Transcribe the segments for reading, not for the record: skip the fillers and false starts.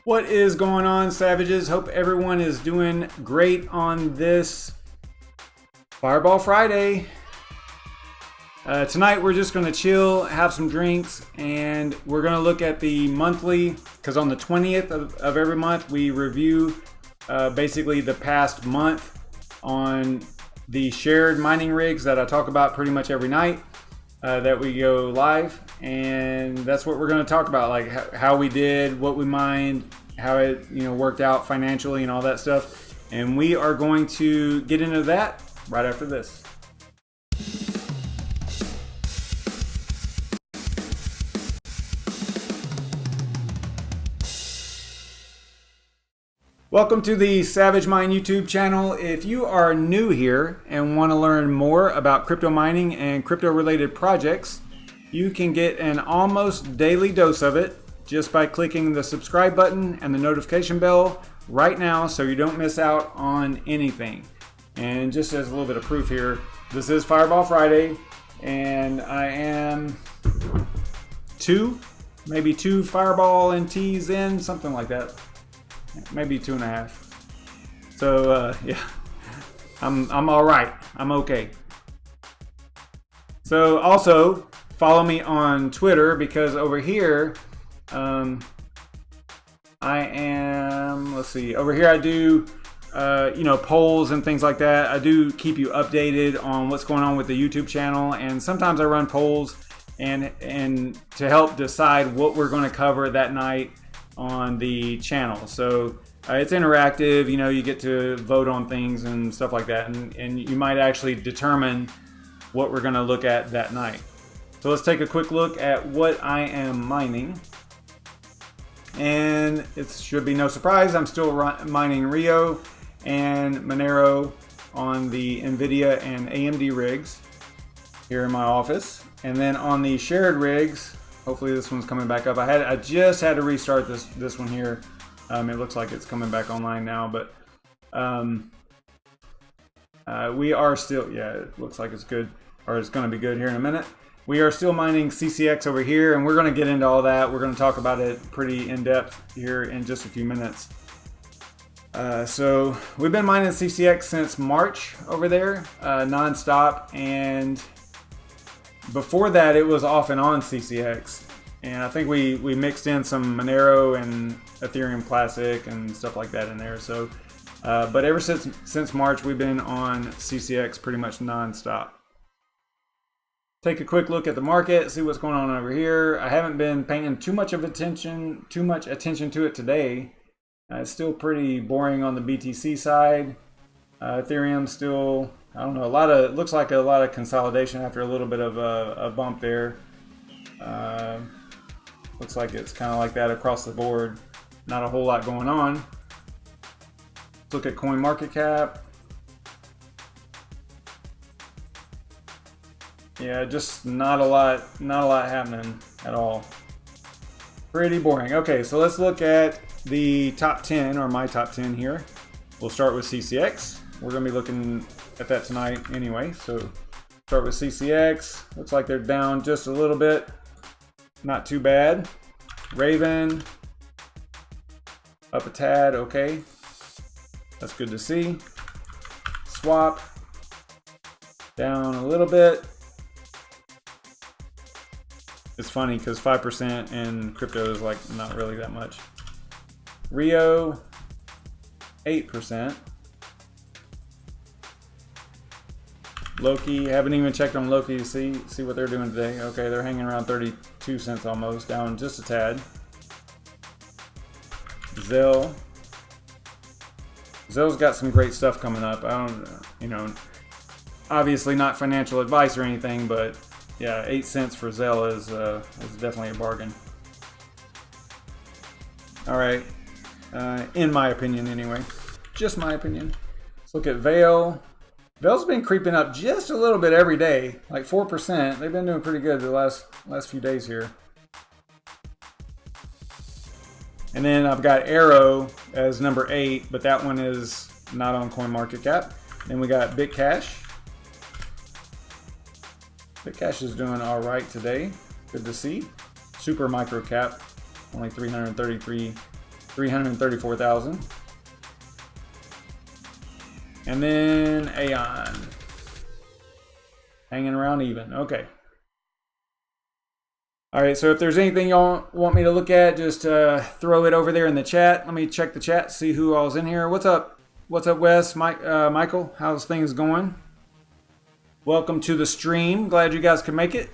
What is going on, Savages? Hope everyone is doing great on this Fireball Friday. Tonight we're just going to chill, have some drinks, and we're going to look at the monthly, because on the 20th of every month we review basically the past month on the shared mining rigs that I talk about pretty much every night that we go live. And that's what we're going to talk about, like how we did, what we mined, how it worked out financially and all that stuff. And we are going to get into that right after this. Welcome to the SavageMine YouTube channel. If you are new here and want to learn more about crypto mining and crypto related projects, you can get an almost daily dose of it just by clicking the subscribe button and the notification bell right now so you don't miss out on anything. And just as a little bit of proof here, this is Fireball Friday and I am maybe two Fireball and teas in, something like that. Maybe 2.5. So yeah, I'm all right. I'm okay. So also follow me on Twitter, because over here I am, let's see, over here I do polls and things like that. I do keep you updated on what's going on with the YouTube channel, and sometimes I run polls and to help decide what we're going to cover that night on the channel. So it's interactive, you get to vote on things and stuff like that, and you might actually determine what we're going to look at that night. So let's take a quick look at what I am mining. And it should be no surprise, I'm still mining Rio and Monero on the NVIDIA and AMD rigs here in my office. And then on the shared rigs, hopefully this one's coming back up. I just had to restart this one here. It looks like it's coming back online now, but we are still, yeah, it looks like it's good, or it's going to be good here in a minute. We are still mining CCX over here, and we're going to get into all that. We're going to talk about it pretty in depth here in just a few minutes. So we've been mining CCX since March over there, non-stop, and before that it was off and on CCX. And I think we mixed in some Monero and Ethereum Classic and stuff like that in there. So, but ever since March, we've been on CCX pretty much non-stop. Take a quick look at the market, see what's going on over here. I haven't been paying too much attention to it today. It's still pretty boring on the BTC side. Ethereum still, I don't know, it looks like a lot of consolidation after a little bit of a bump there. Looks like it's kind of like that across the board. Not a whole lot going on. Let's look at CoinMarketCap. Yeah, just not a lot happening at all. Pretty boring. Okay, so let's look at the top 10, or my top 10 here. We'll start with CCX. We're going to be looking at that tonight anyway. So start with CCX. Looks like they're down just a little bit. Not too bad. Raven up a tad, okay. That's good to see. Swap down a little bit. It's funny because 5% in crypto is like not really that much. Rio 8%. Loki, haven't even checked on Loki to see what they're doing today. Okay, they're hanging around 32 cents almost, down just a tad. Zell's got some great stuff coming up. I don't, obviously not financial advice or anything, but yeah, 8 cents for Zell is definitely a bargain. All right, in my opinion anyway, just my opinion. Let's look at Veil. Veil's been creeping up just a little bit every day, like 4%. They've been doing pretty good the last few days here. And then I've got Arrow as number 8, but that one is not on CoinMarketCap. Then we got Bitcash. Bitcash is doing all right today. Good to see. Super micro cap, only 333 334,000. And then AION. Hanging around even. Okay. All right, so if there's anything y'all want me to look at, just throw it over there in the chat. Let me check the chat, see who all's in here. What's up? What's up, Wes? Michael, how's things going? Welcome to the stream. Glad you guys could make it.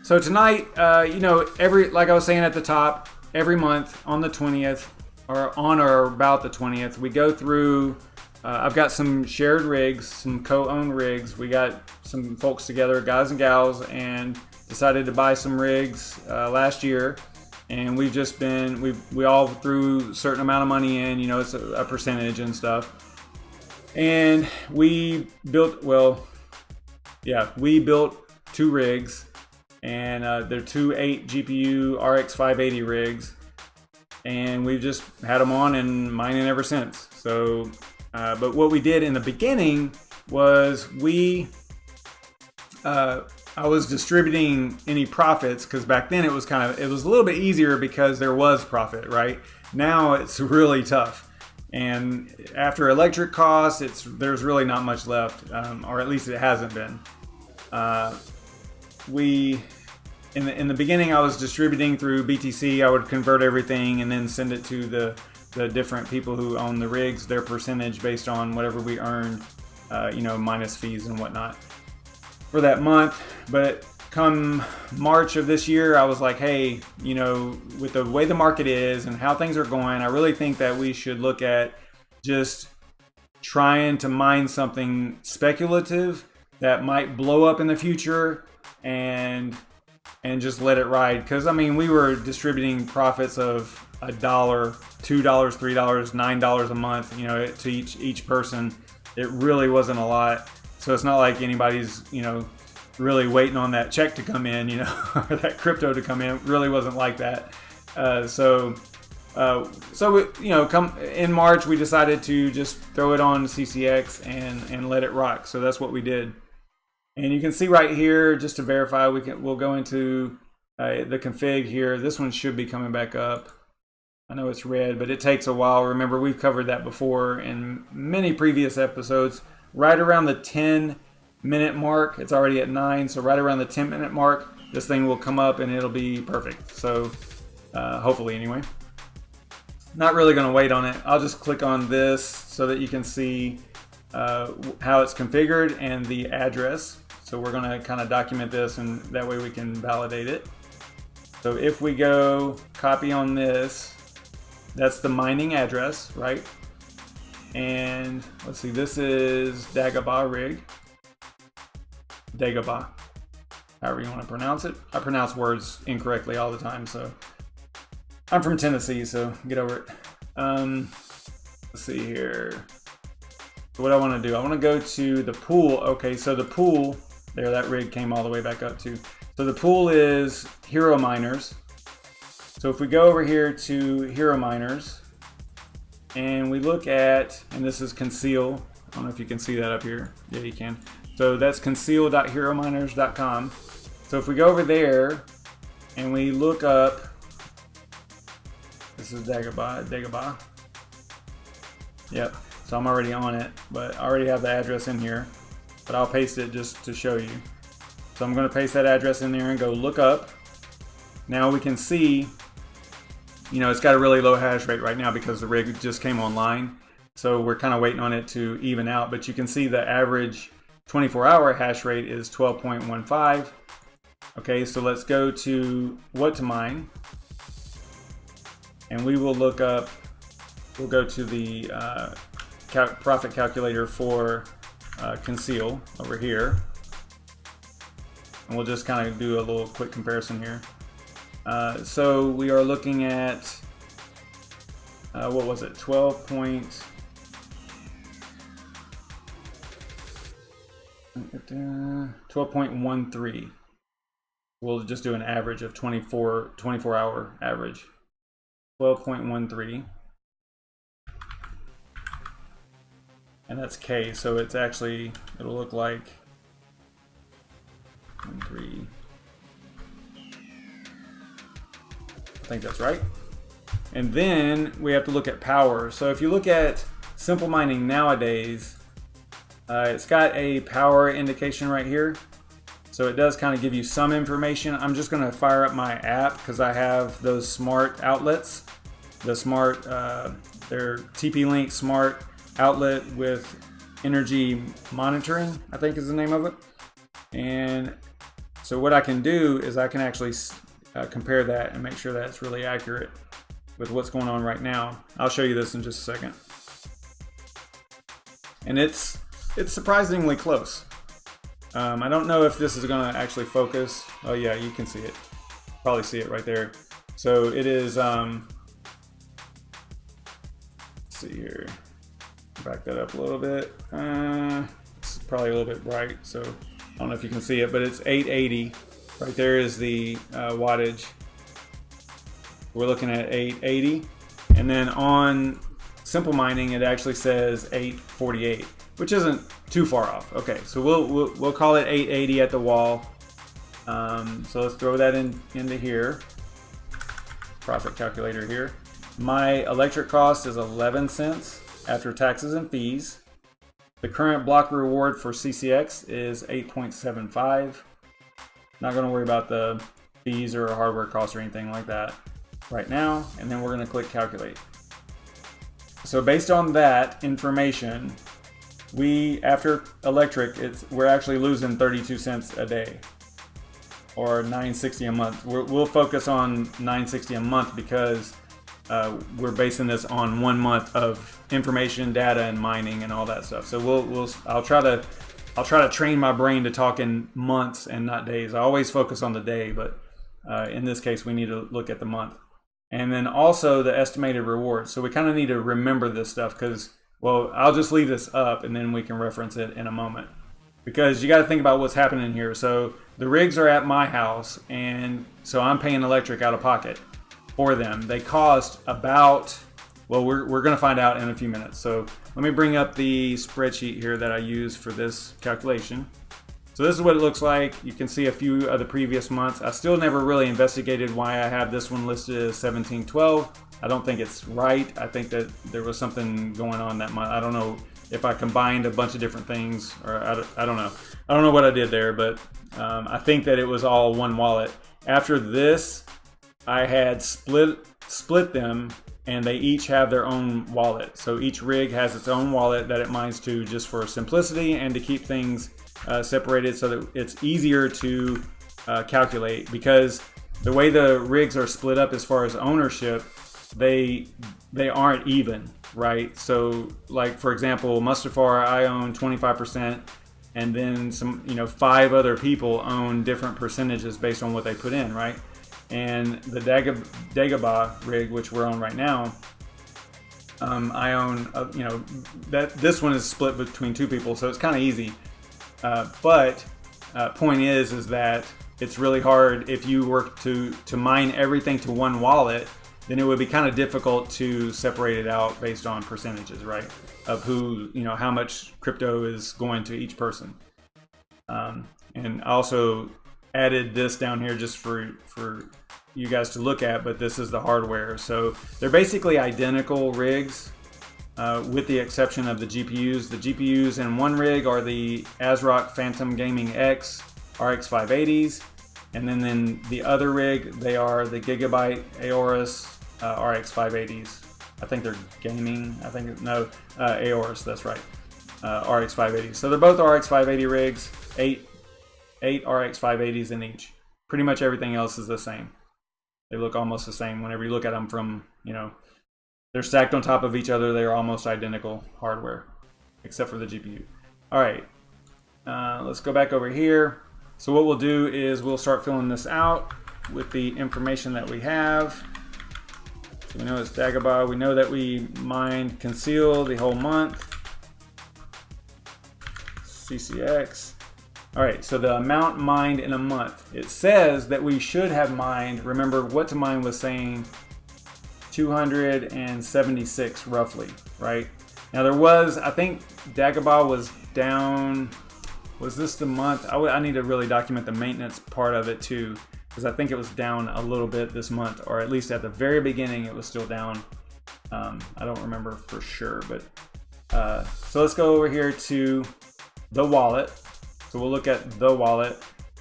So tonight, you know, like I was saying at the top, every month on the 20th, or on or about the 20th, we go through. I've got some shared rigs, some co-owned rigs. We got some folks together, guys and gals, and decided to buy some rigs last year. And we've just been, we all threw a certain amount of money in, you know, it's a percentage and stuff. And we built, well, yeah, we built 2 rigs, and they're 2 8 GPU RX 580 rigs. And we've just had them on and mining ever since. So, but what we did in the beginning was I was distributing any profits, because back then it was a little bit easier because there was profit, right? Now it's really tough. And after electric costs, there's really not much left, or at least it hasn't been. In the beginning, I was distributing through BTC. I would convert everything and then send it to the different people who own the rigs, their percentage based on whatever we earned, you know, minus fees and whatnot for that month. But come March of this year, I was like, hey, you know, with the way the market is and how things are going, I really think that we should look at just trying to mine something speculative that might blow up in the future and just let it ride. Because I mean, we were distributing profits of $1, $2, $3, $9 a month, you know, to each person. It really wasn't a lot. So it's not like anybody's, you know, really waiting on that check to come in, you know, or that crypto to come in. It really wasn't like that. So you know, come in March, we decided to just throw it on CCX and let it rock. So that's what we did. And you can see right here, just to verify, we'll go into the config here. This one should be coming back up. I know it's red, but it takes a while. Remember, we've covered that before in many previous episodes. Right around the 10-minute mark, it's already at 9, so right around the 10-minute mark, this thing will come up and it'll be perfect. So hopefully, anyway. Not really going to wait on it. I'll just click on this so that you can see how it's configured and the address. So we're going to kind of document this, and that way we can validate it. So if we go copy on this, that's the mining address, right? And let's see, this is Dagobah rig. Dagobah, however you want to pronounce it. I pronounce words incorrectly all the time, so I'm from Tennessee, so get over it. Let's see here. So what I want to do, I want to go to the pool. Okay, so the pool, there, that rig came all the way back up too. So the pool is Hero Miners. So if we go over here to Hero Miners, and we look at, and this is conceal. I don't know if you can see that up here. Yeah, you can. So that's conceal.herominers.com. So if we go over there and we look up, this is Dagobah. Yep. So I'm already on it, but I already have the address in here. But I'll paste it just to show you. So I'm going to paste that address in there and go look up. Now we can see, you know, it's got a really low hash rate right now because the rig just came online. So we're kind of waiting on it to even out, but you can see the average 24-hour hash rate is 12.15. Okay, so let's go to what to mine. And we will look up, we'll go to the profit calculator for conceal over here. And we'll just kind of do a little quick comparison here. So we are looking at, what was it, 12.13. We'll just do an average of 24-hour average. 12.13. And that's K, so it's actually, it'll look like 13. think that's right. And then we have to look at power. So if you look at simple mining nowadays, it's got a power indication right here. So it does kind of give you some information. I'm just going to fire up my app because I have those smart outlets. The smart, their TP-Link smart outlet with energy monitoring, I think is the name of it. And so what I can do is I can actually compare that and make sure that it's really accurate with what's going on right now. I'll show you this in just a second. And it's surprisingly close. I don't know if this is going to actually focus. Oh yeah, you can see it. Probably see it right there. So it is, let's see here. Back that up a little bit. It's probably a little bit bright, so I don't know if you can see it, but it's 880. Right there is the wattage. We're looking at 880. And then on simple mining, it actually says 848, which isn't too far off. Okay, so we'll call it 880 at the wall. So let's throw that into here. Profit calculator here. My electric cost is 11 cents after taxes and fees. The current block reward for CCX is 8.75. Not going to worry about the fees or hardware costs or anything like that right now. And then we're going to click calculate. So based on that information, after electric, we're actually losing 32 cents a day, or $9.60 a month. We'll focus on $9.60 a month because we're basing this on 1 month of information, data, and mining and all that stuff. So I'll try to train my brain to talk in months and not days. I always focus on the day, but in this case, we need to look at the month. And then also the estimated reward. So we kind of need to remember this stuff because, well, I'll just leave this up and then we can reference it in a moment. Because you got to think about what's happening here. So the rigs are at my house, and so I'm paying electric out of pocket for them. They cost about, well, we're going to find out in a few minutes. So let me bring up the spreadsheet here that I use for this calculation. So this is what it looks like. You can see a few of the previous months. I still never really investigated why I have this one listed as 1712. I don't think it's right. I think that there was something going on that month. I don't know if I combined a bunch of different things, or I don't know. I don't know what I did there, but I think that it was all one wallet. After this, I had split them, and they each have their own wallet. So each rig has its own wallet that it mines to, just for simplicity and to keep things separated so that it's easier to calculate, because the way the rigs are split up as far as ownership, they aren't even, right? So like, for example, Mustafar, I own 25%, and then some, 5 other people own different percentages based on what they put in, right? And the Dagobah rig, which we're on right now, I own, this one is split between 2 people, so it's kind of easy. But point is that it's really hard if you were to mine everything to one wallet. Then it would be kind of difficult to separate it out based on percentages, right? Of who, how much crypto is going to each person. And I also added this down here just for you guys to look at, but this is the hardware. So they're basically identical rigs, with the exception of the GPUs. The GPUs in one rig are the ASRock Phantom Gaming X RX 580s. And then the other rig, they are the Gigabyte Aorus RX 580s. I think they're gaming. Aorus, that's right. RX 580s. So they're both RX 580 rigs, 8 RX 580s in each. Pretty much everything else is the same. They look almost the same whenever you look at them from, they're stacked on top of each other. They're almost identical hardware, except for the GPU. All right, let's go back over here. So what we'll do is we'll start filling this out with the information that we have. So we know it's Dagobah. We know that we mined Conceal the whole month. CCX. All right, so the amount mined in a month. It says that we should have mined, remember what to mine was saying 276 roughly, right? Now there was, I think Dagobah was down. Was this the month? I need to really document the maintenance part of it too. because I think it was down a little bit this month, or at least at the very beginning it was still down. I don't remember for sure, but so let's go over here to the wallet. So we'll look at the wallet,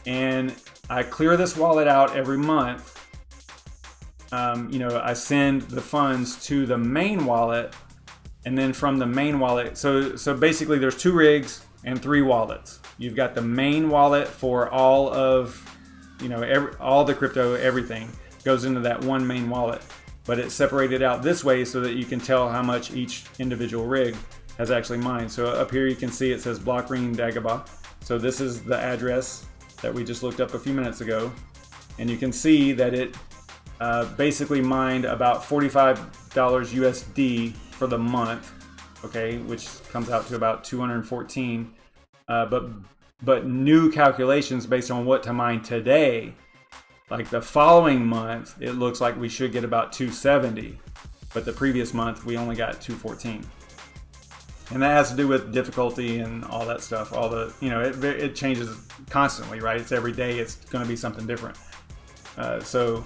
and I clear this wallet out every month. You know, I send the funds to the main wallet, and then from the main wallet, so basically there's 2 rigs and 3 wallets. You've got the main wallet for all of, you know, all the crypto, everything goes into that one main wallet, but it's separated out this way so that you can tell how much each individual rig has actually mined. So up here you can see it says BLOKring Dagobah. So this is the address that we just looked up a few minutes ago, and you can see that it basically mined about $45 USD for the month, okay, which comes out to about 214. But new calculations based on what to mine today, like the following month, it looks like we should get about 270, but the previous month we only got 214. And that has to do with difficulty and all that stuff. All the, you know, it changes constantly, right? It's every day, it's going to be something different. So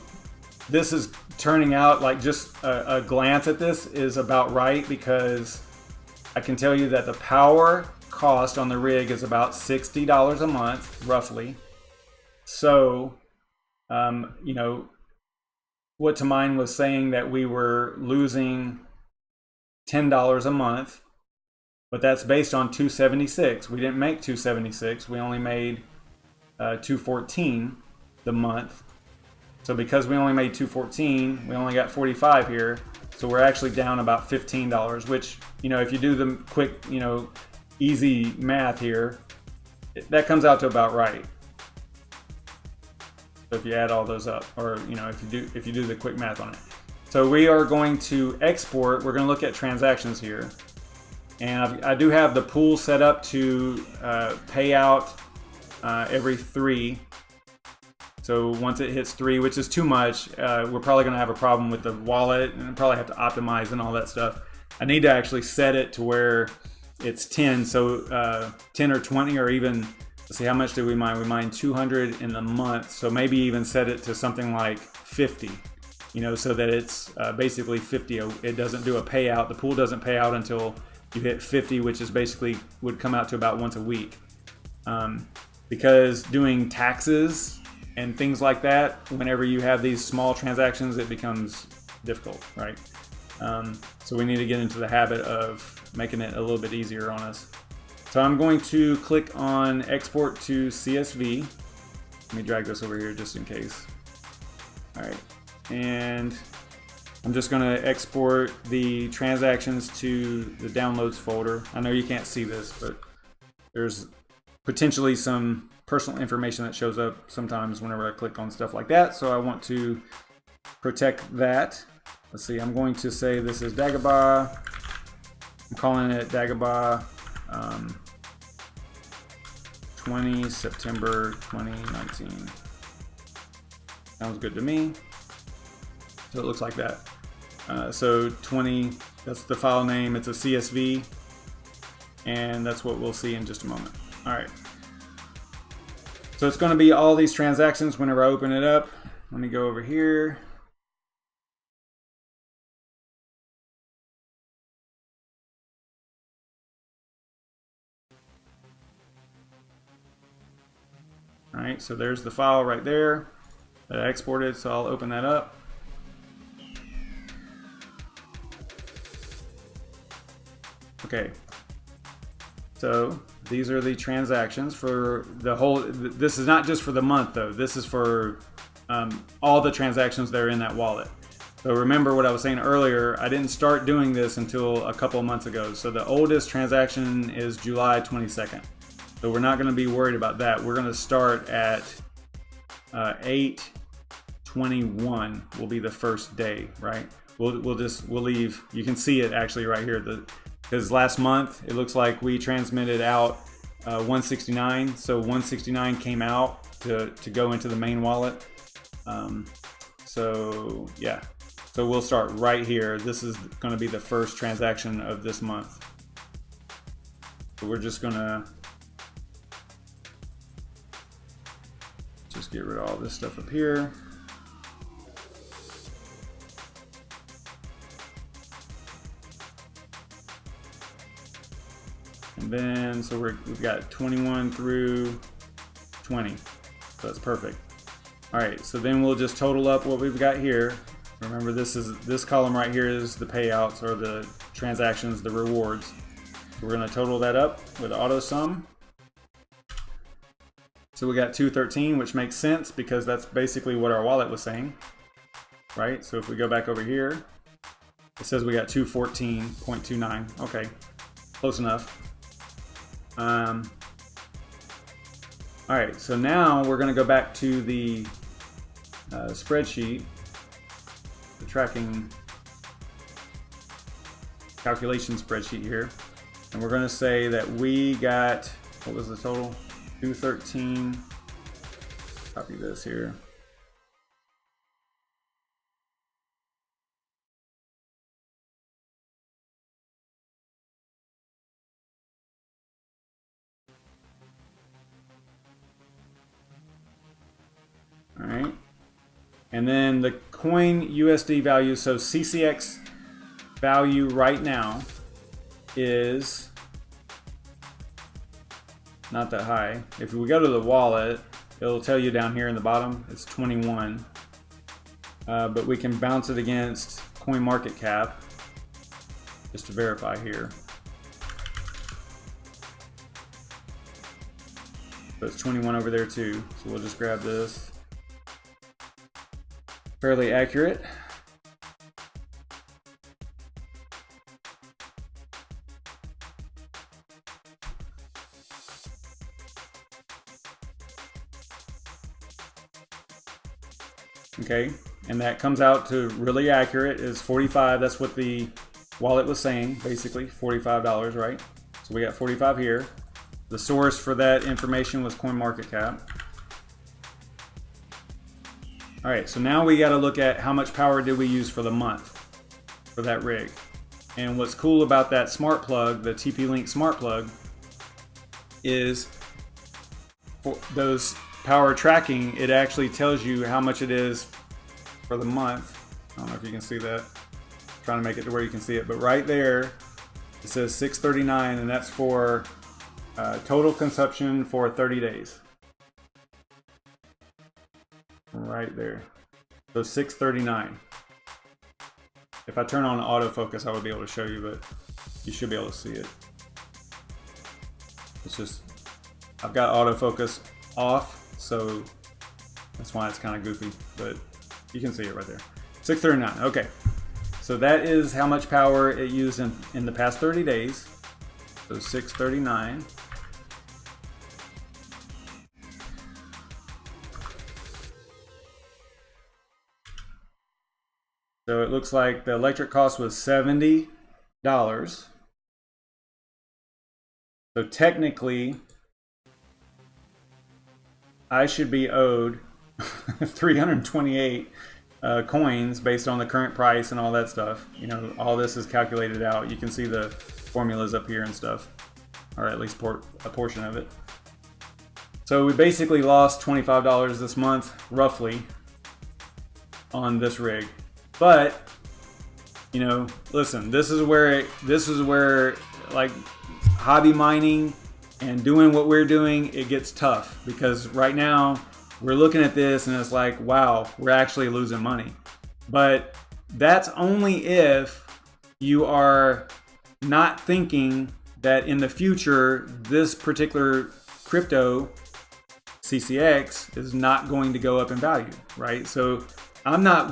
this is turning out like just a glance at this is about right, because I can tell you that the power cost on the rig is about $60 a month, roughly. So, you know, what to mine was saying that we were losing $10 a month, but that's based on 276. We didn't make 276. We only made 214 the month. So because we only made 214, we only got 45 here. So we're actually down about $15, which, you know, if you do the quick, you know, easy math here, that comes out to about right. So if you add all those up, or, you know, if you do the quick math on it. So we are going to export. We're going to look at transactions here. And I do have the pool set up to pay out every 3. So once it hits 3, which is too much, we're probably going to have a problem with the wallet, and probably have to optimize and all that stuff. I need to actually set it to where it's 10. So 10 or 20, or even, let's see, how much did we mine? We mined 200 in the month. So maybe even set it to something like 50, you know, so that it's basically 50. It doesn't do a payout. The pool doesn't pay out until you hit 50, which is basically would come out to about once a week. Because doing taxes and things like that, whenever you have these small transactions, it becomes difficult, right? So we need to get into the habit of making it a little bit easier on us. So I'm going to click on export to CSV. Let me drag this over here just in case. All right, and I'm just going to export the transactions to the downloads folder. I know you can't see this, but there's potentially some personal information that shows up sometimes whenever I click on stuff like that. So I want to protect that. Let's see, I'm going to say this is Dagobah. I'm calling it Dagobah 20 September 2019. Sounds good to me. So it looks like that. So 20, that's the file name. It's a CSV, and that's what we'll see in just a moment. All right. So it's going to be all these transactions whenever I open it up. Let me go over here. All right, so there's the file right there that I exported, so I'll open that up. Okay, so these are the transactions for the whole, this is not just for the month though, this is for all the transactions that are in that wallet. So remember what I was saying earlier, I didn't start doing this until a couple of months ago. So the oldest transaction is July 22nd. So we're not going to be worried about that. We're going to start at 8/21 will be the first day, right? We'll leave. You can see it actually right here. Because last month it looks like we transmitted out 169. So 169 came out to go into the main wallet. So yeah. So we'll start right here. This is going to be the first transaction of this month. So we're just gonna get rid of all this stuff up here. And then, so we've got 21 through 20. So that's perfect. All right, so then we'll just total up what we've got here. Remember, this column right here is the payouts or the transactions, the rewards. So we're going to total that up with auto sum. So we got 213, which makes sense because that's basically what our wallet was saying, right? So if we go back over here, it says we got 214.29. Okay, close enough. All right, so now we're going to go back to the spreadsheet, the tracking calculation spreadsheet here, and we're going to say that we got, what was the total? 213. Copy this here. All right, and then the coin USD value, so CCX value right now is not that high. If we go to the wallet, it'll tell you down here in the bottom, it's 21. But we can bounce it against coin market cap just to verify here. So it's 21 over there too. So we'll just grab this. Fairly accurate. Okay, and that comes out to really accurate, is 45. That's what the wallet was saying, basically $45, right? So we got 45 here. The source for that information was CoinMarketCap. All right, so now we got to look at how much power did we use for the month for that rig. And what's cool about that smart plug, the TP-Link smart plug, is for those power tracking, it actually tells you how much it is for the month. I don't know if you can see that. I'm trying to make it to where you can see it, but right there it says 639, and that's for total consumption for 30 days. Right there. So 639. If I turn on autofocus, I would be able to show you, but you should be able to see it. It's just, I've got autofocus off, so that's why it's kind of goofy, but you can see it right there. 639. Okay, so that is how much power it used in the past 30 days. So 639. So it looks like the electric cost was $70. So technically, I should be owed 328 coins based on the current price and all that stuff. You know, all this is calculated out. You can see the formulas up here and stuff, or at least a portion of it. So we basically lost $25 this month, roughly, on this rig. But, you know, listen, this is where like hobby mining and doing what we're doing, it gets tough, because right now we're looking at this and it's like, wow, we're actually losing money. But that's only if you are not thinking that in the future this particular crypto CCX is not going to go up in value, right? So I'm not,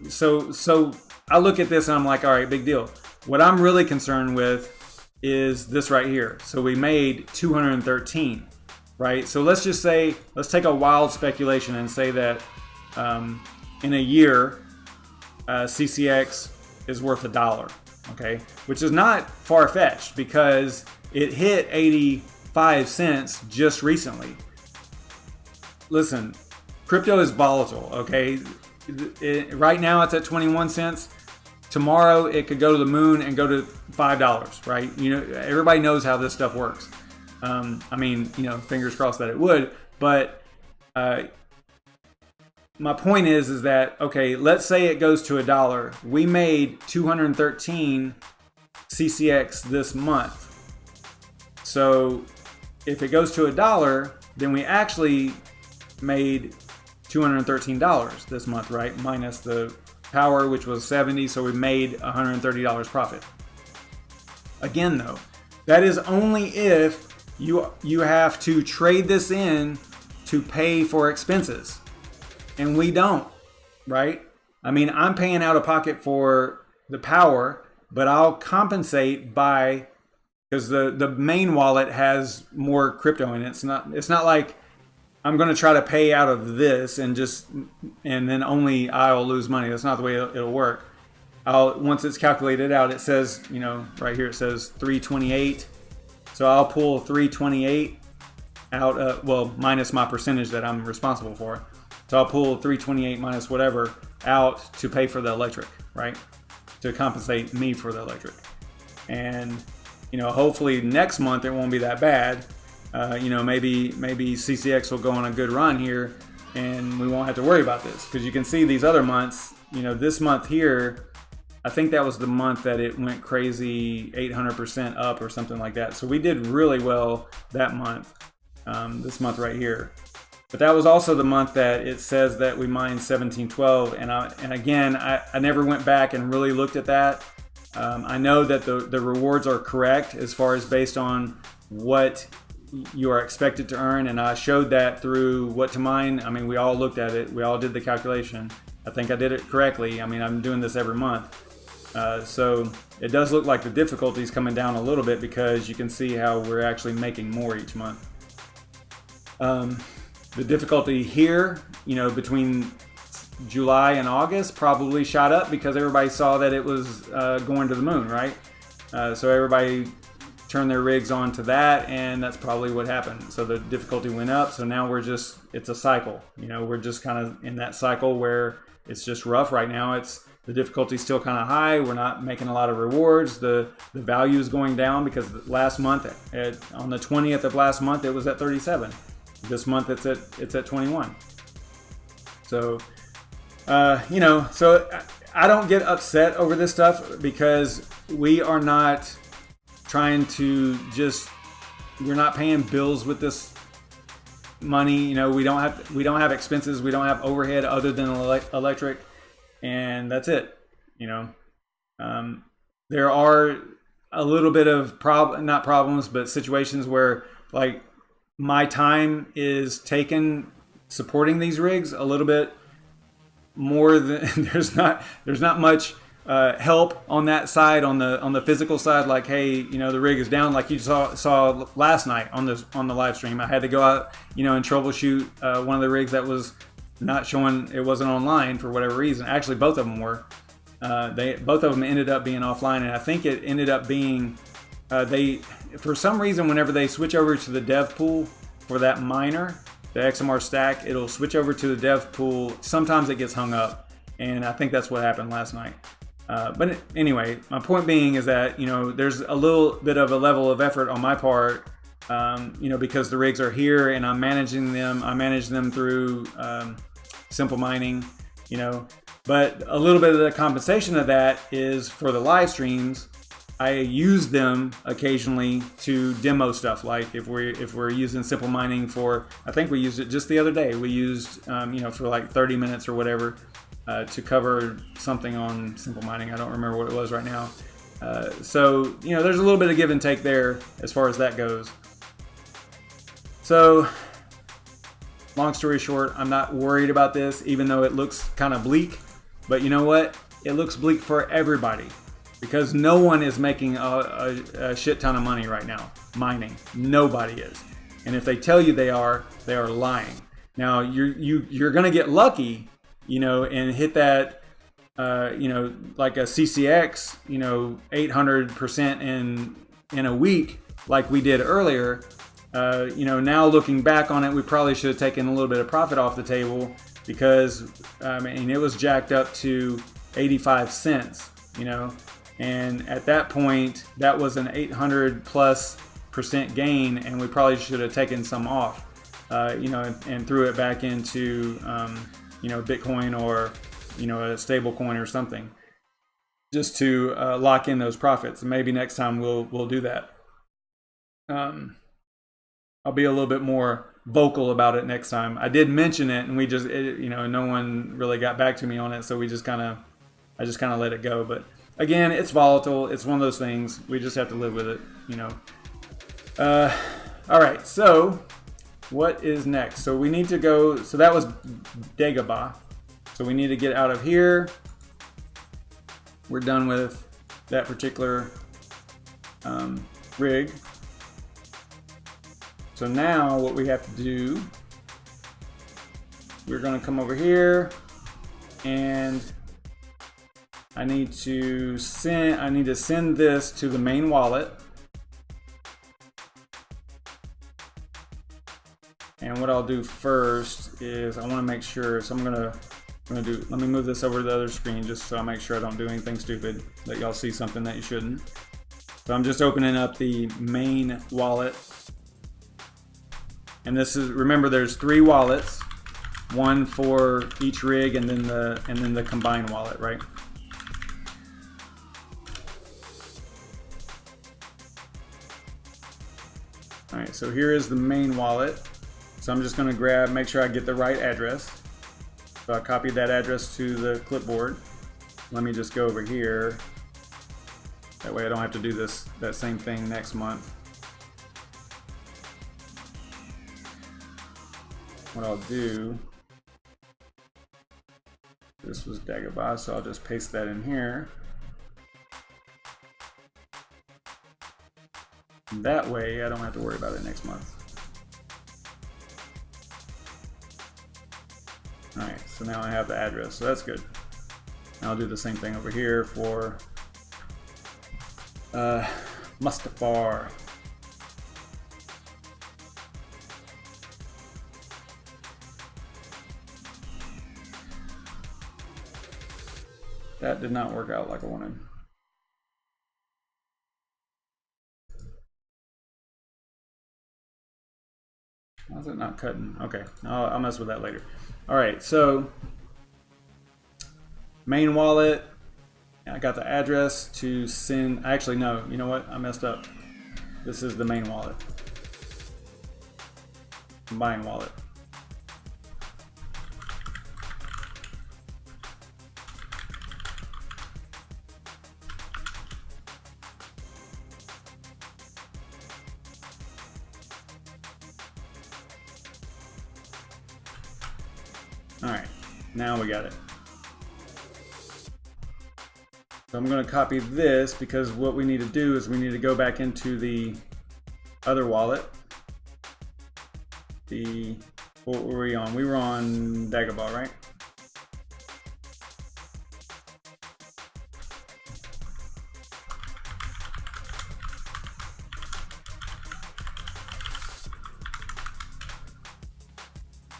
so I look at this and I'm like, all right, big deal. What I'm really concerned with is this right here. So we made 213, right? So let's just say, let's take a wild speculation and say that in a year, CCX is worth $1, okay? Which is not far-fetched because it hit 85 cents just recently. Listen, crypto is volatile, okay? Right now it's at 21 cents. Tomorrow it could go to the moon and go to $5, right? You know, everybody knows how this stuff works. I mean, you know, fingers crossed that it would, but my point is that, okay, let's say it goes to $1. We made 213 CCX this month. So if it goes to $1, then we actually made $213 this month, right? Minus the power, which was 70, so we made $130 profit. Again, though, that is only if you have to trade this in to pay for expenses. And we don't, right? I mean, I'm paying out of pocket for the power, but I'll compensate by, because the main wallet has more crypto in it. It's not like I'm going to try to pay out of this and then only I'll lose money. That's not the way it'll work. Once it's calculated out, it says, right here it says 328. So I'll pull 328 out, minus my percentage that I'm responsible for. So I'll pull 328 minus whatever out to pay for the electric, right? To compensate me for the electric. And, hopefully next month it won't be that bad. Maybe CCX will go on a good run here and we won't have to worry about this. Because you can see these other months, this month here, I think that was the month that it went crazy 800% up or something like that. So we did really well that month, this month right here. But that was also the month that it says that we mined 1712, and again, I never went back and really looked at that. I know that the rewards are correct as far as based on what you are expected to earn, and I showed that through what to mine. I mean, we all looked at it. We all did the calculation. I think I did it correctly. I mean, I'm doing this every month. So it does look like the difficulty is coming down a little bit because you can see how we're actually making more each month. The difficulty here, between July and August probably shot up because everybody saw that it was going to the moon, right? So everybody turned their rigs on to that, and that's probably what happened. So the difficulty went up. So now it's a cycle. We're just kind of in that cycle where it's just rough right now. The difficulty's still kind of high. We're not making a lot of rewards. The value is going down because last month, on the 20th of last month, it was at 37. This month it's at 21. So, so I don't get upset over this stuff because we are not trying to we're not paying bills with this money. We don't have expenses. We don't have overhead other than electric, and that's it. There are a little bit of not problems, but situations where like my time is taken supporting these rigs a little bit more than there's not much help on that side, on the physical side. Like, hey, the rig is down, like you saw last night on the live stream. I had to go out, and troubleshoot one of the rigs that was not showing. It wasn't online for whatever reason. Actually, both of them were. Both of them ended up being offline, and I think it ended up being for some reason, whenever they switch over to the dev pool for that miner, the XMR stack, it'll switch over to the dev pool. Sometimes it gets hung up, and I think that's what happened last night. But anyway, my point being is that, there's a little bit of a level of effort on my part, because the rigs are here and I'm managing them. I manage them through simple mining, but a little bit of the compensation of that is for the live streams. I use them occasionally to demo stuff. Like if we're using simple mining I think we used it just the other day. We used, for like 30 minutes or whatever, to cover something on simple mining. I don't remember what it was right now. So, there's a little bit of give and take there as far as that goes. So, long story short, I'm not worried about this, even though it looks kind of bleak. But you know what? It looks bleak for everybody. Because no one is making a shit ton of money right now mining. Nobody is. And if they tell you they are lying. Now you're gonna get lucky, and hit that, like a CCX, 800% in a week, like we did earlier. Now looking back on it, we probably should have taken a little bit of profit off the table because it was jacked up to 85 cents, And at that point, that was an 800+% gain, and we probably should have taken some off, and threw it back into you know, Bitcoin or, you know, a stable coin or something, just to lock in those profits. And maybe next time we'll do that. I'll be a little bit more vocal about it next time. I did mention it, and you know, no one really got back to me on it, so I just kind of let it go. But again, it's volatile. It's one of those things. We just have to live with it, you know. All right, so what is next? So we need to go, so that was Dagobah. So we need to get out of here. We're done with that particular rig. So now what we have to do, we're going to come over here, and I need to send this to the main wallet. And what I'll do first is I want to make sure, so I'm gonna do, let me move this over to the other screen just so I make sure I don't do anything stupid, let y'all see something that you shouldn't. So I'm just opening up the main wallet. And this is, remember, there's 3 wallets, one for each rig, and then the combined wallet, right? All right, so here is the main wallet. So I'm just going to make sure I get the right address. So I copied that address to the clipboard. Let me just go over here. That way I don't have to do that same thing next month. What I'll do, this was Dagobah, so I'll just paste that in here. That way I don't have to worry about it next month. Alright, so now I have the address, so that's good. Now I'll do the same thing over here for Mustafar. That did not work out like I wanted. Why is it not cutting? Okay, I'll mess with that later. All right, so main wallet. I got the address to send. Actually, no, you know what? I messed up. This is the main wallet. Combined wallet. All right, now we got it. So I'm going to copy this because what we need to do is we need to go back into the other wallet. What were we on? We were on Dagobah, right?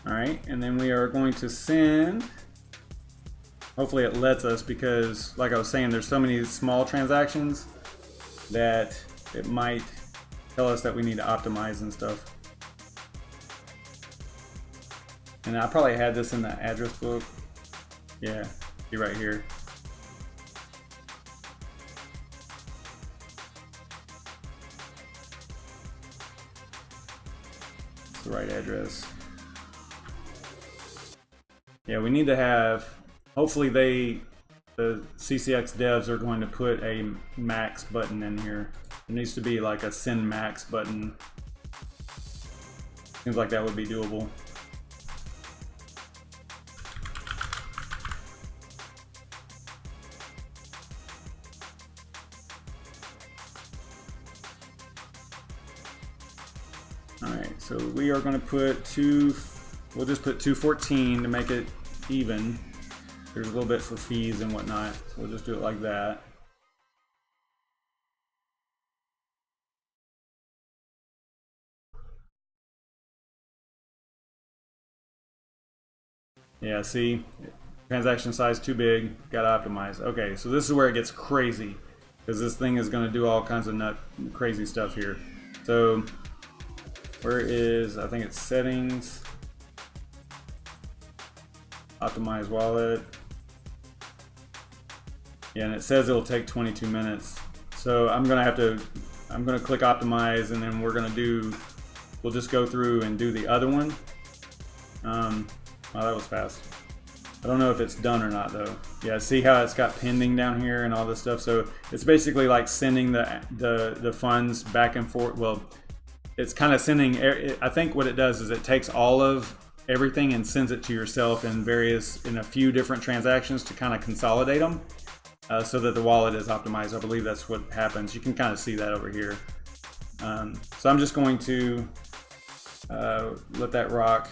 All right, and then we are going to send, hopefully it lets us, because like I was saying, there's so many small transactions that it might tell us that we need to optimize and stuff. And I probably had this in the address book. Yeah, be right here. It's the right address. Yeah, we need to have, hopefully the CCX devs are going to put a max button in here. There needs to be like a send max button. Seems like that would be doable. All right, so we are going to put we'll just put 214 to make it even. There's a little bit for fees and whatnot, so we'll just do it like that. Yeah, see, transaction size too big, gotta optimize. Okay, so this is where it gets crazy, because this thing is going to do all kinds of crazy stuff here. So where is, I think it's settings. Optimize wallet. Yeah, and it says it'll take 22 minutes. So I'm gonna click optimize, and then we'll just go through and do the other one. Wow, that was fast. I don't know if it's done or not though. Yeah, see how it's got pending down here and all this stuff. So it's basically like sending the funds back and forth. Well, it's kind of sending, I think what it does is it takes all of everything and sends it to yourself in a few different transactions to kind of consolidate them so that the wallet is optimized. I believe that's what happens. You can kind of see that over here. So I'm just going to let that rock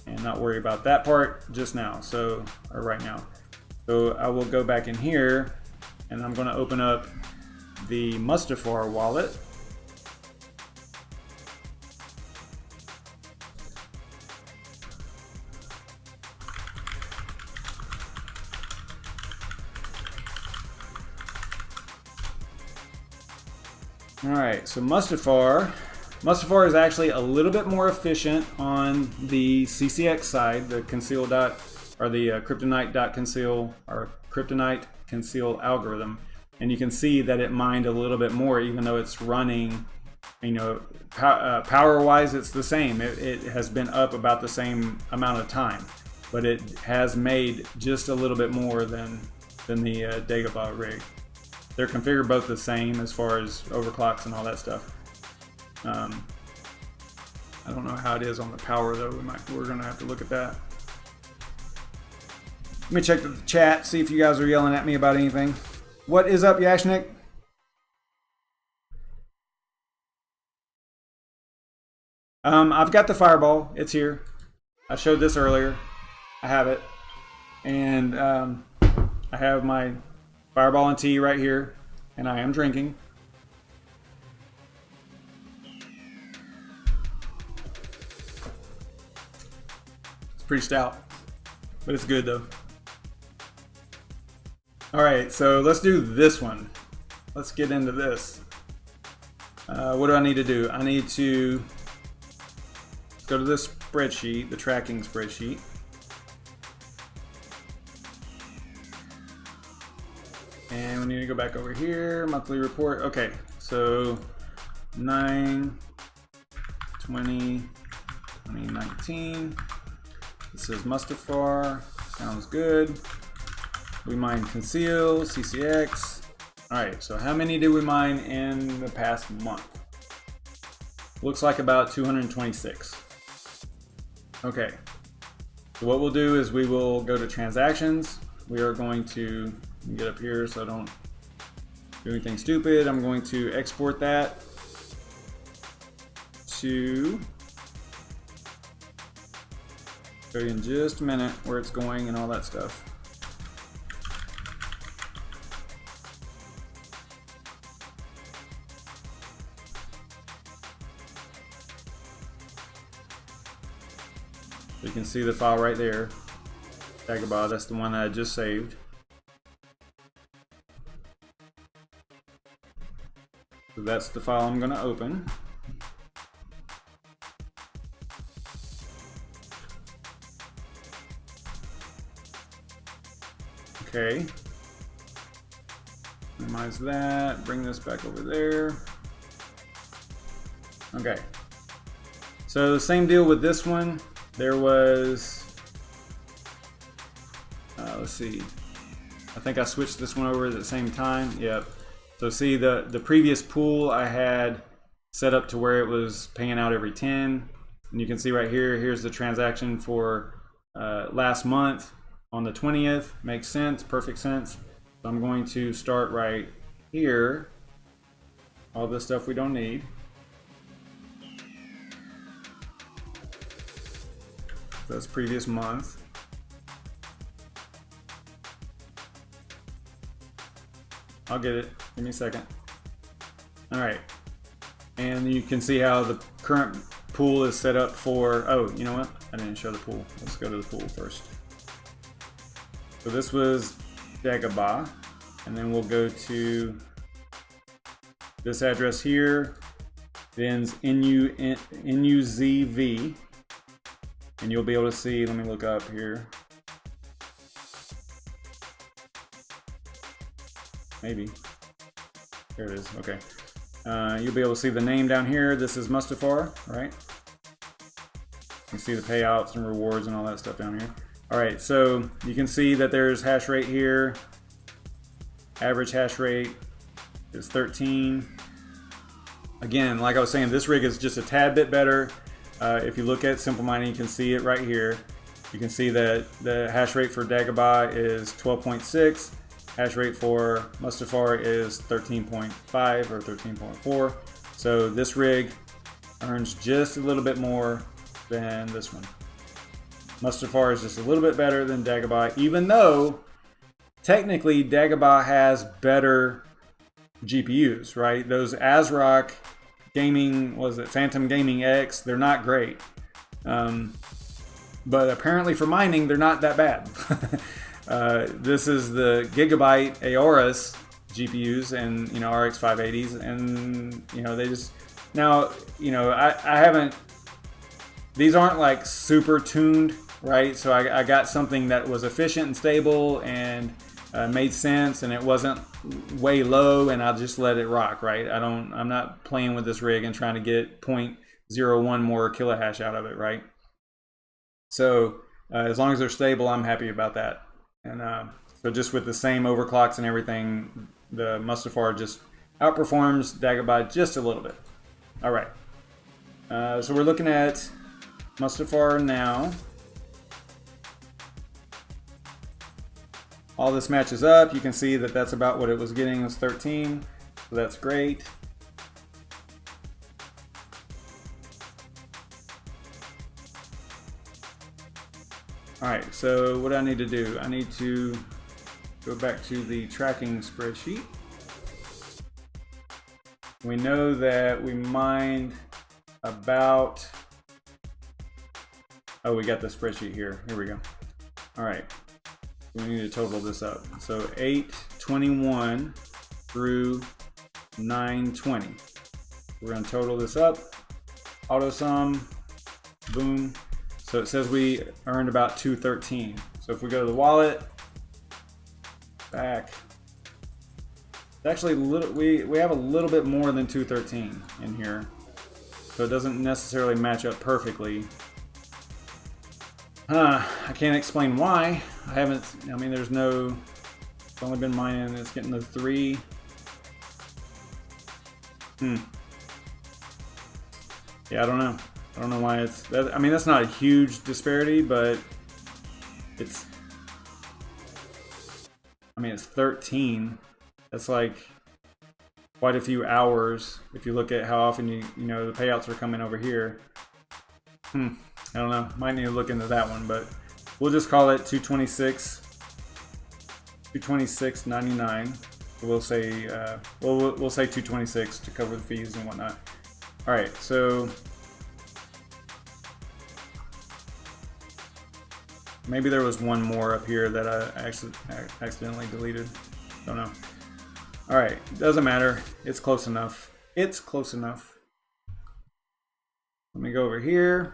and not worry about that part just now, or right now. So I will go back in here, and I'm going to open up the Mustafar wallet. All right, so Mustafar is actually a little bit more efficient on the CCX side, the kryptonite.conceal or kryptonite conceal algorithm, and you can see that it mined a little bit more, even though it's running, power-wise it's the same. It has been up about the same amount of time, but it has made just a little bit more than the Dagobah rig. They're configured both the same as far as overclocks and all that stuff. I don't know how it is on the power though. We're gonna have to look at that. Let me check the chat, see if you guys are yelling at me about anything. What is up, Yashnik? I've got the Fireball. It's here. I showed this earlier. I have it, and I have my Fireball and tea right here, and I am drinking. It's pretty stout, but it's good though. All right, so let's do this one. Let's get into this. What do I need to do? I need to go to this spreadsheet, the tracking spreadsheet. And we need to go back over here, monthly report. Okay, so 9/20/2019. This is Mustafar. Sounds good. We mine conceal, CCX. All right, so how many did we mine in the past month? Looks like about 226. Okay, so what we'll do is we will go to transactions. We are going to get up here so I don't do anything stupid. I'm going to export that to, show you in just a minute where it's going and all that stuff. So you can see the file right there. Dagobah, that's the one that I just saved. So that's the file I'm going to open. Okay. Minimize that. Bring this back over there. Okay. So the same deal with this one. There was, let's see, I think I switched this one over at the same time. Yep. So see the previous pool I had set up to where it was paying out every 10. And you can see right here, here's the transaction for last month on the 20th. Makes sense, perfect sense. So I'm going to start right here. All this stuff we don't need. That's previous month. I'll get it. Give me a second. All right. And you can see how the current pool is set up for, oh, you know what? I didn't show the pool. Let's go to the pool first. So this was Dagobah. And then we'll go to this address here. It ends NUZV. And you'll be able to see, let me look up here. maybe. There it is. Okay. You'll be able to see the name down here. This is Mustafar, right? You can see the payouts and rewards and all that stuff down here. All right, so you can see that there's hash rate here. Average hash rate is 13. Again, like I was saying, this rig is just a tad bit better. If you look at Simple Mining, you can see it right here. You can see that the hash rate for Dagobah is 12.6. Hash rate for Mustafar is 13.5 or 13.4. So this rig earns just a little bit more than this one. Mustafar is just a little bit better than Dagobah, even though technically Dagobah has better GPUs, right? Those ASRock gaming, was it Phantom Gaming X? They're not great. But apparently for mining, they're not that bad. This is the Gigabyte Aorus GPUs and, you know, RX 580s, and, you know, they just, now, you know, I haven't, these aren't like super tuned, right? So I got something that was efficient and stable and made sense, and it wasn't way low, and I'll just let it rock, right? I'm not playing with this rig and trying to get 0.01 more kilohash out of it, right? So as long as they're stable, I'm happy about that. And so just with the same overclocks and everything, the Mustafar just outperforms Dagobah just a little bit. All right. So we're looking at Mustafar now. All this matches up. You can see that that's about what it was getting, was 13. So that's great. All right, so what I need to do, I need to go back to the tracking spreadsheet. We know that we mined about, oh, we got the spreadsheet here. Here we go. All right, we need to total this up. So 821 through 920. We're gonna total this up. Auto sum, boom. So it says we earned about 213. So if we go to the wallet, back, it's actually we have a little bit more than 213 in here. So it doesn't necessarily match up perfectly. I can't explain why. I mean, there's no, it's only been mining, it's getting the 3. Yeah, I don't know. I don't know why it's that. I mean, that's not a huge disparity, but it's, I mean, it's 13. That's like quite a few hours if you look at how often you know the payouts are coming over here. I don't know. Might need to look into that one, but we'll just call it 226.99. We'll say we'll say 226 to cover the fees and whatnot. All right, so maybe there was one more up here that I actually accidentally deleted. Don't know. All right, doesn't matter. It's close enough. It's close enough. Let me go over here.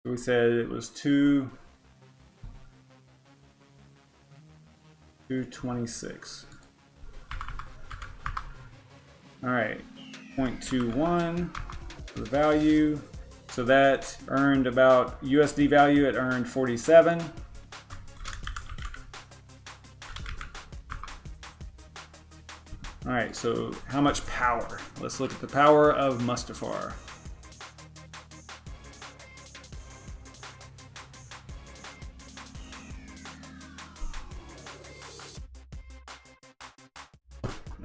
We said it was 226. All right, 0.21 for the value. So that earned about USD value, it earned 47. All right, so how much power? Let's look at the power of Mustafar.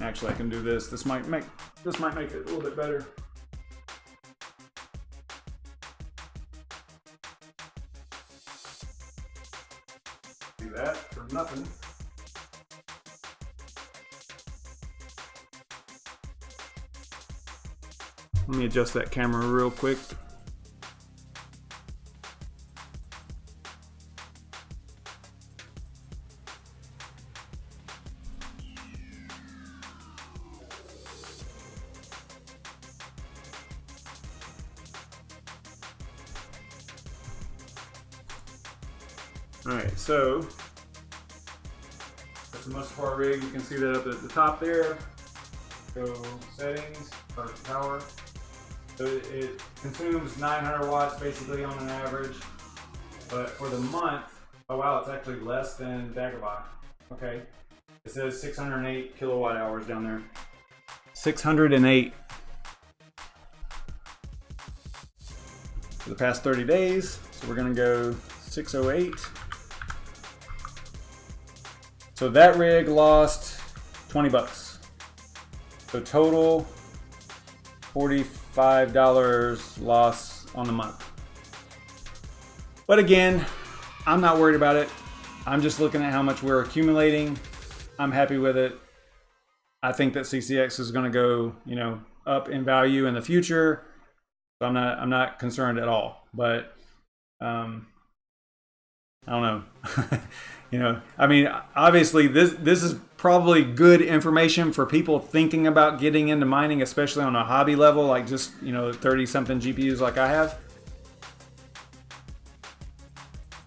Actually, I can do this. This might make it a little bit better. Do that for nothing. Let me adjust that camera real quick. All right, so the Mustafar rig. You can see that up at the top there. Go settings, or power. So it consumes 900 watts basically on an average. But for the month, oh wow, it's actually less than Dagobah. Okay. It says 608 kilowatt hours down there. 608. For the past 30 days. So we're gonna go 608. So that rig lost 20 bucks. So total $45 loss on the month. But again, I'm not worried about it. I'm just looking at how much we're accumulating. I'm happy with it. I think that CCX is going to go, you know, up in value in the future. So I'm not concerned at all. But I don't know. You know, I mean, obviously this is probably good information for people thinking about getting into mining, especially on a hobby level, like just, you know, 30-something GPUs like I have.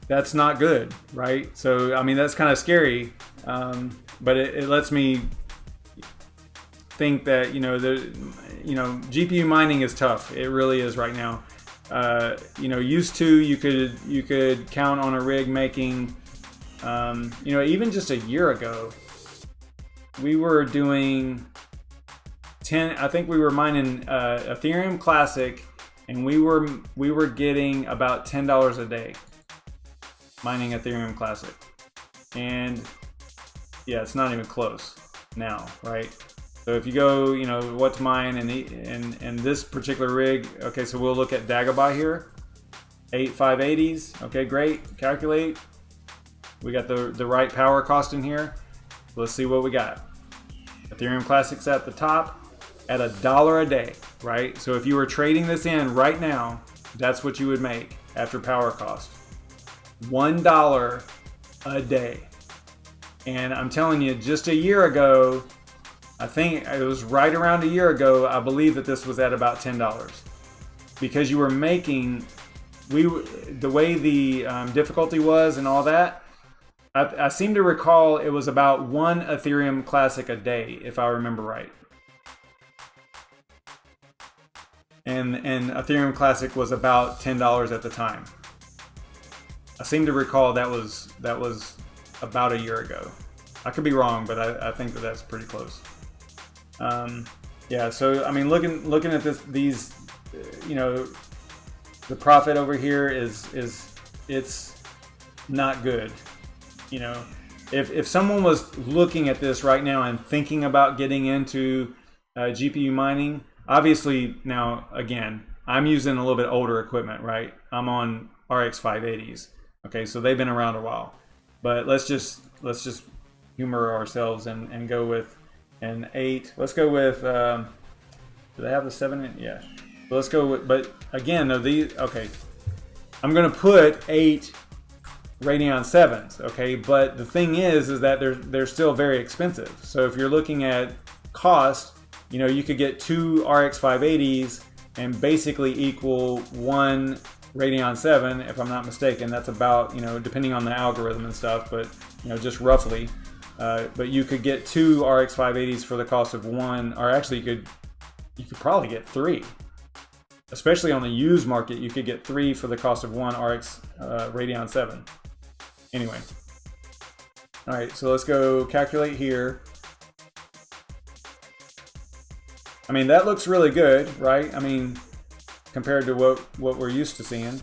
That's not good, right? So, I mean, that's kind of scary, but it lets me think that, you know, GPU mining is tough. It really is right now. You know, used to, you could count on a rig making, you know, even just a year ago, we were doing 10. I think we were mining Ethereum Classic, and we were getting about $10 a day mining Ethereum Classic. And yeah, it's not even close now, right? So if you go, you know, what to mine and this particular rig, okay, so we'll look at Dagobah here, 8 580s, okay, great, calculate. We got the right power cost in here. Let's see what we got. Ethereum Classic's at the top at $1 a day, right? So if you were trading this in right now, that's what you would make after power cost. $1 a day. And I'm telling you, just a year ago, I think it was right around a year ago, I believe that this was at about $10. Because you were making, the way the difficulty was and all that, I seem to recall it was about 1 Ethereum Classic a day, if I remember right. And Ethereum Classic was about $10 at the time. I seem to recall that was about a year ago. I could be wrong, but I think that that's pretty close. Yeah, so I mean, looking at these, you know, the profit over here it's not good. You know, if someone was looking at this right now and thinking about getting into GPU mining, obviously now again, I'm using a little bit older equipment, right? I'm on RX 580s. Okay, so they've been around a while, but let's just humor ourselves and go with an 8. Let's go with. Do they have the 7? Yeah. So let's go with. But again, though, okay. I'm gonna put 8 Radeon 7s. Okay, but the thing is that they're still very expensive. So if you're looking at cost, you know, you could get 2 RX 580s and basically equal 1 Radeon 7, if I'm not mistaken. That's about, you know, depending on the algorithm and stuff, but, you know, just roughly. But you could get 2 RX 580s for the cost of 1, or actually you could probably get 3. Especially on the used market, you could get 3 for the cost of 1 RX Radeon 7. Anyway. All right, so let's go calculate here. I mean, that looks really good, right? I mean, compared to what we're used to seeing,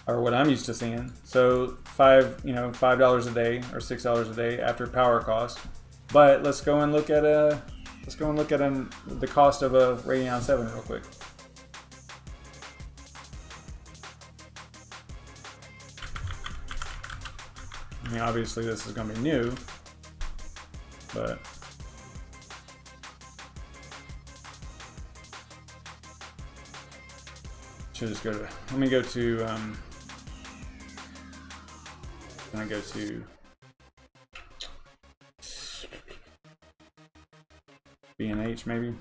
or what I'm used to seeing. So $5 a day or $6 a day after power cost. But let's go and look at the cost of a Radeon 7 real quick. I mean, obviously this is going to be new, but should just go to. Let me go to. Can I go to B&H maybe?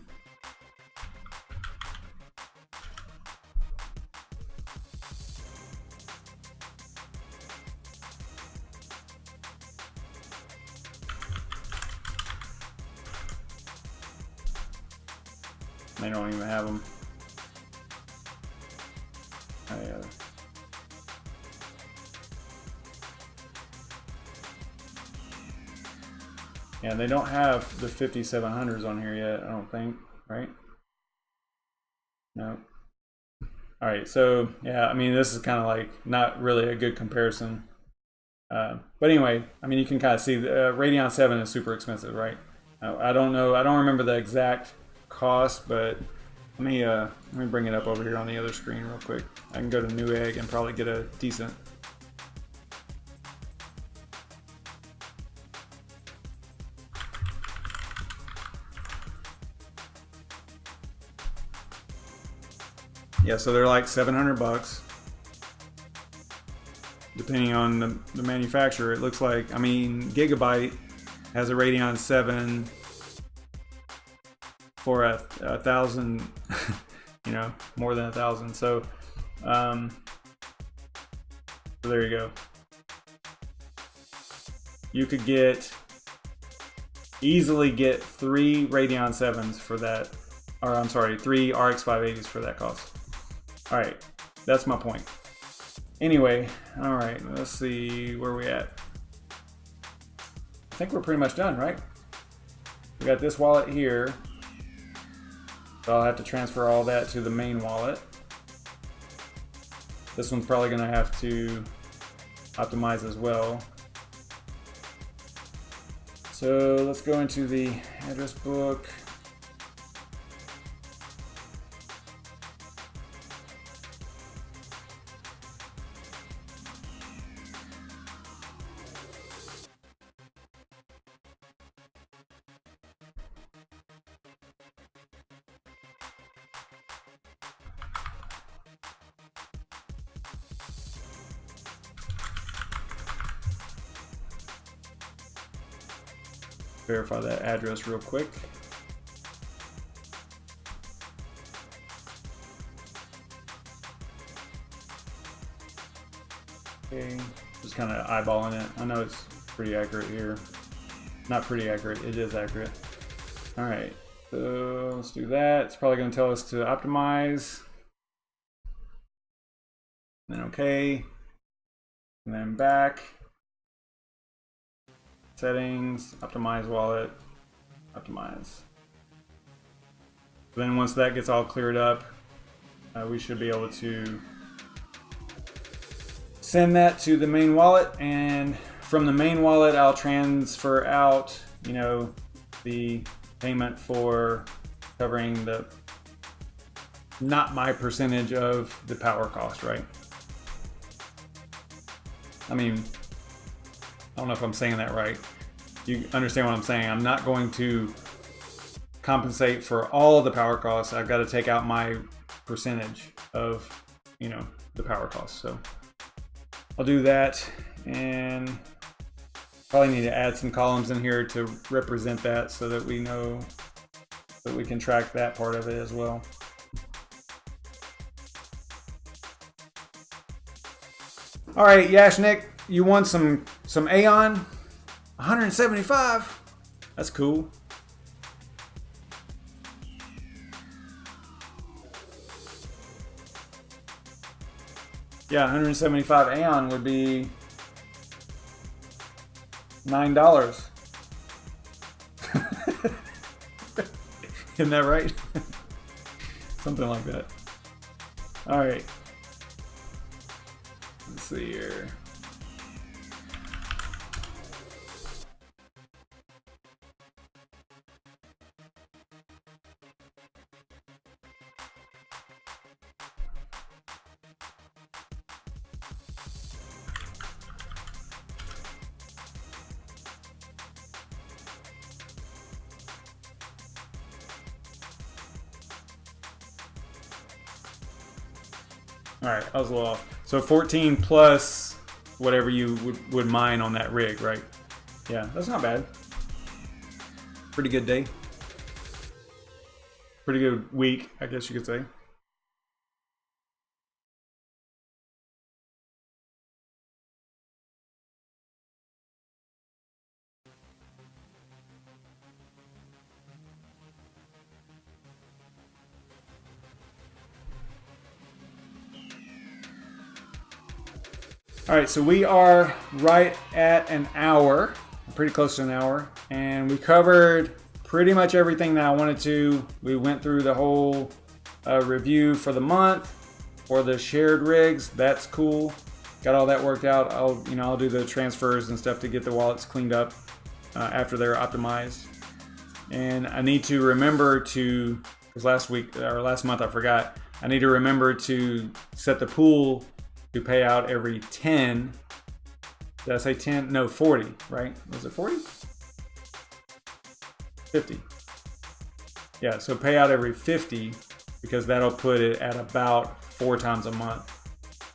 They don't even have them. Yeah, they don't have the 5700s on here yet, I don't think, right? No. All right, so yeah, I mean, this is kind of like not really a good comparison. But anyway, I mean, you can kind of see the Radeon 7 is super expensive, right? I don't know, I don't remember the exact cost, but let me bring it up over here on the other screen real quick. I can go to Newegg and probably get a decent. Yeah, so they're like 700 bucks. Depending on the manufacturer. It looks like, I mean, Gigabyte has a Radeon 7 for a thousand, you know, more than 1,000. So, so there you go. You could easily get 3 Radeon 7s for that, or I'm sorry, 3 RX 580s for that cost. All right, that's my point. Anyway, all right, let's see where we at. I think we're pretty much done, right? We got this wallet here. So I'll have to transfer all that to the main wallet. This one's probably gonna have to optimize as well. So let's go into the address book. Verify that address real quick. Okay, just kind of eyeballing it. I know it's pretty accurate here. Not pretty accurate, it is accurate. All right, so let's do that. It's probably going to tell us to optimize. Then okay, and then back. Settings, optimize wallet, optimize. Then once that gets all cleared up, we should be able to send that to the main wallet, and from the main wallet I'll transfer out, you know, the payment for covering the, not my percentage of the power cost, right? I mean, I don't know if I'm saying that right. You understand what I'm saying? I'm not going to compensate for all of the power costs. I've got to take out my percentage of, you know, the power costs. So I'll do that, and probably need to add some columns in here to represent that so that we know that we can track that part of it as well. All right, Yashnik, you won some AION, 175. That's cool. Yeah, 175 AION would be $9. Isn't that right? Something like that. All right. Let's see here. All right, I was a little off. So 14 plus whatever you would mine on that rig, right? Yeah, that's not bad. Pretty good day. Pretty good week, I guess you could say. All right, so we are right at an hour, pretty close to an hour, and we covered pretty much everything that I wanted to. We went through the whole review for the month for the shared rigs. That's cool. Got all that worked out. I'll do the transfers and stuff to get the wallets cleaned up after they're optimized. And I need to remember to, because last month I forgot, I need to remember to set the pool to pay out every 10. Did I say 10? No, 40, right? Was it 40? 50. Yeah, so pay out every 50 because that'll put it at about 4 times a month.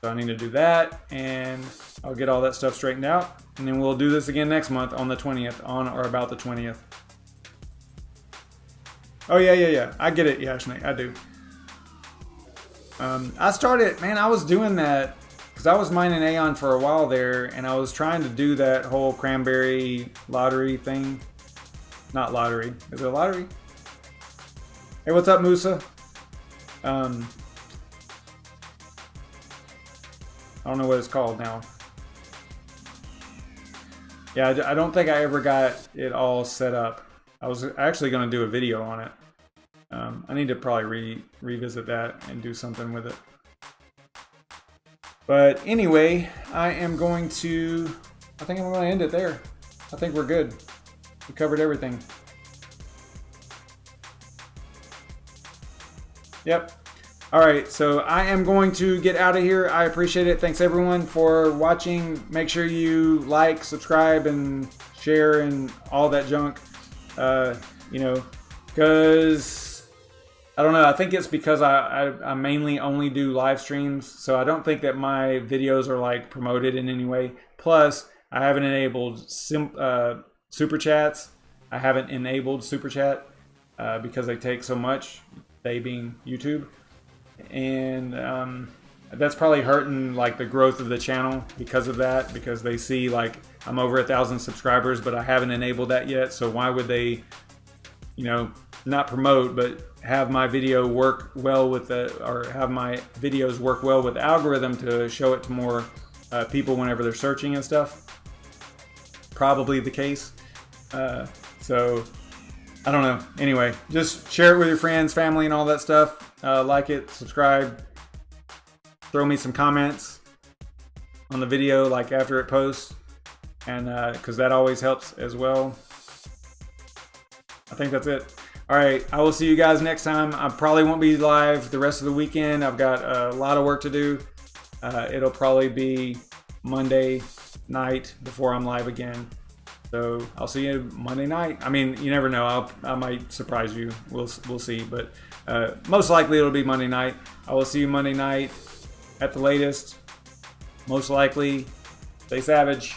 So I need to do that, and I'll get all that stuff straightened out, and then we'll do this again next month on the 20th, on or about the 20th. Oh yeah. I get it, Yashnik, I do. I started, man, I was doing that because I was mining AION for a while there, and I was trying to do that whole cranberry lottery thing. Not lottery. Is it a lottery? Hey, what's up, Musa? I don't know what it's called now. Yeah, I don't think I ever got it all set up. I was actually going to do a video on it. I need to probably revisit that and do something with it. But anyway, I think I'm going to end it there. I think we're good. We covered everything. Yep. All right, so I am going to get out of here. I appreciate it. Thanks everyone for watching. Make sure you like, subscribe, and share and all that junk. Because I don't know. I think it's because I mainly only do live streams, so I don't think that my videos are like promoted in any way. Plus, I haven't enabled super chats. I haven't enabled super chat because they take so much. They being YouTube. And that's probably hurting like the growth of the channel because of that, because they see like I'm over 1,000 subscribers, but I haven't enabled that yet. So why would they, not promote, but have my video work well with have my videos work well with the algorithm to show it to more people whenever they're searching and stuff? Probably the case. So I don't know. Anyway, just share it with your friends, family, and all that stuff. Like it, subscribe, throw me some comments on the video like after it posts, and because that always helps as well. I think that's it. All right, I will see you guys next time. I probably won't be live the rest of the weekend. I've got a lot of work to do. It'll probably be Monday night before I'm live again. So I'll see you Monday night. I mean, you never know. I might surprise you. We'll see. But most likely it'll be Monday night. I will see you Monday night at the latest. Most likely. Stay savage.